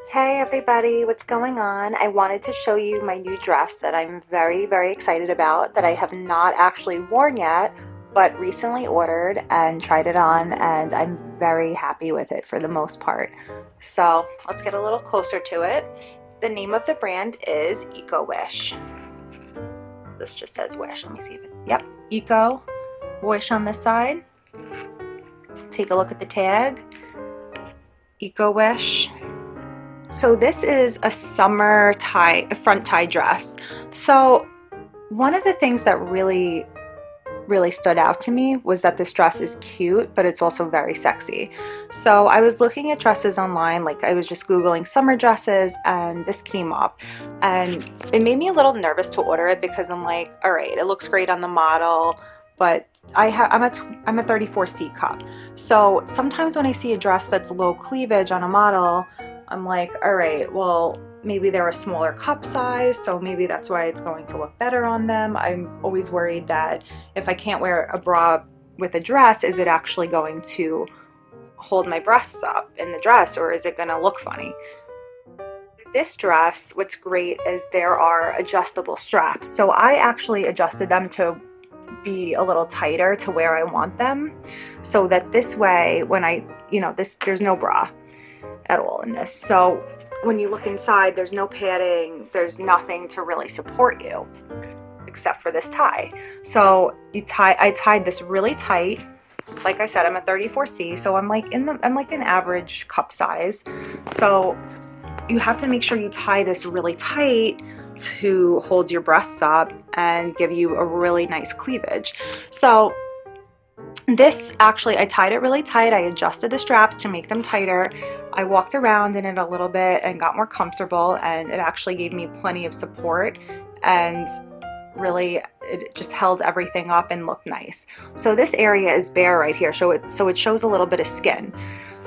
Hey everybody, what's going on? I wanted to show you my new dress that I'm very excited about that I have not actually worn yet, but recently ordered and tried it on, and I'm very happy with it for the most part. So let's get a little closer to it. The name of the brand is ECOWISH. This just says Wish. Let me see if it, yep, Eco Wish on this side. Take a look at the tag. ECOWISH. So this is a summer front tie dress. So one of the things that really stood out to me was that this dress is cute, but it's also very sexy. So I was looking at dresses online, like I was just Googling summer dresses, and this came up. And it made me a little nervous to order it because I'm like, all right, it looks great on the model, but I'm a 34C cup. So sometimes when I see a dress that's low cleavage on a model, I'm like, all right, well, maybe they're a smaller cup size, so maybe that's why it's going to look better on them. I'm always worried that if I can't wear a bra with a dress, is it actually going to hold my breasts up in the dress, or is it going to look funny? This dress, what's great is there are adjustable straps. So I actually adjusted them to be a little tighter to where I want them, so that this way when there's no bra at all in this. So when you look inside, there's no padding, there's nothing to really support you except for this tie. So I tied this really tight. Like I said, I'm a 34C, so I'm like an average cup size. So you have to make sure you tie this really tight to hold your breasts up and give you a really nice cleavage. So this actually, I tied it really tight. I adjusted the straps to make them tighter. I walked around in it a little bit and got more comfortable, and it actually gave me plenty of support, and really it just held everything up and looked nice. So this area is bare right here, so it shows a little bit of skin.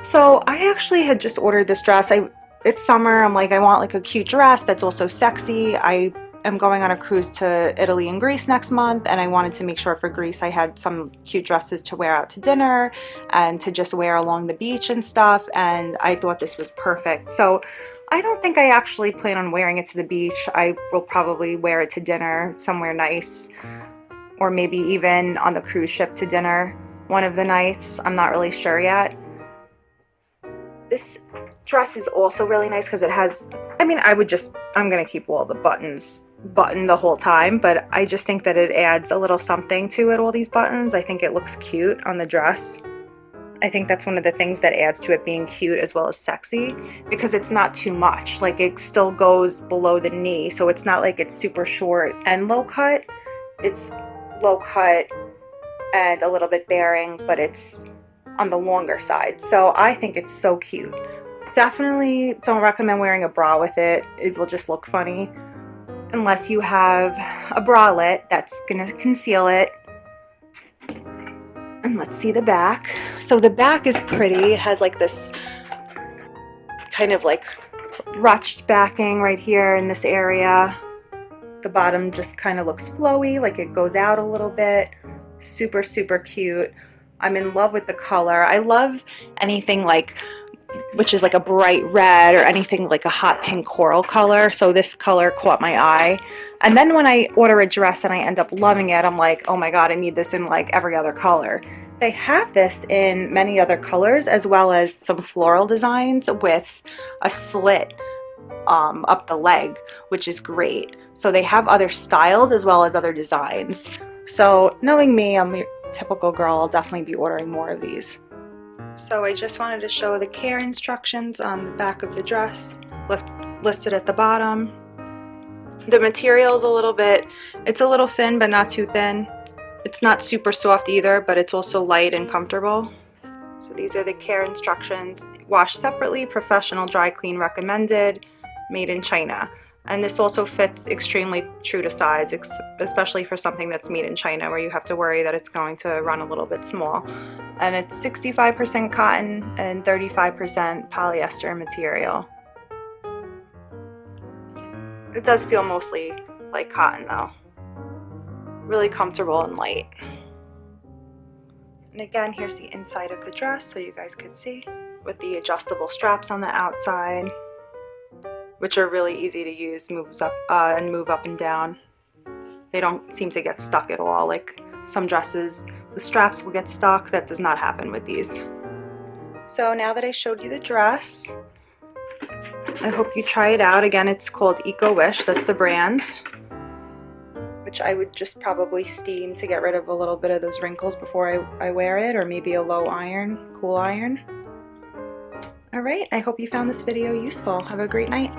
So I actually had just ordered this dress. It's summer. I'm like, I want like a cute dress that's also sexy. I am going on a cruise to Italy and Greece next month, and I wanted to make sure for Greece I had some cute dresses to wear out to dinner and to just wear along the beach and stuff, and I thought this was perfect. So I don't think I actually plan on wearing it to the beach. I will probably wear it to dinner somewhere nice, or maybe even on the cruise ship to dinner one of the nights. I'm not really sure yet. This dress is also really nice because it has, I'm gonna keep all the buttons buttoned the whole time, but I just think that it adds a little something to it, all these buttons. I think it looks cute on the dress. I think that's one of the things that adds to it being cute as well as sexy, because it's not too much. Like, it still goes below the knee, so it's not like it's super short and low cut. It's low cut and a little bit bearing, but it's on the longer side. So I think it's so cute. Definitely don't recommend wearing a bra with it. It will just look funny unless you have a bralette that's gonna conceal it. And let's see the back. So the back is pretty. It has like this kind of like ruched backing right here in this area. The bottom just kind of looks flowy, like it goes out a little bit. Super cute. I'm in love with the color. I love anything which is like a bright red, or anything like a hot pink coral color. So this color caught my eye. And then when I order a dress and I end up loving it, I'm like, oh my God, I need this in like every other color. They have this in many other colors, as well as some floral designs with a slit up the leg, which is great. So they have other styles as well as other designs. So knowing me, I'm a typical girl. I'll definitely be ordering more of these. So I just wanted to show the care instructions on the back of the dress, listed at the bottom. The material is it's a little thin, but not too thin. It's not super soft either, but it's also light and comfortable. So these are the care instructions. Wash separately, professional dry clean recommended, made in China. And this also fits extremely true to size, especially for something that's made in China, where you have to worry that it's going to run a little bit small. And it's 65% cotton and 35% polyester material. It does feel mostly like cotton though. Really comfortable and light. And again, here's the inside of the dress so you guys could see, with the adjustable straps on the outside. which are really easy to use, moves up and move up and down. They don't seem to get stuck at all. Like some dresses, the straps will get stuck. That does not happen with these. So now that I showed you the dress, I hope you try it out. Again, it's called ECOWISH, that's the brand, which I would just probably steam to get rid of a little bit of those wrinkles before I wear it, or maybe a low iron, cool iron. All right, I hope you found this video useful. Have a great night.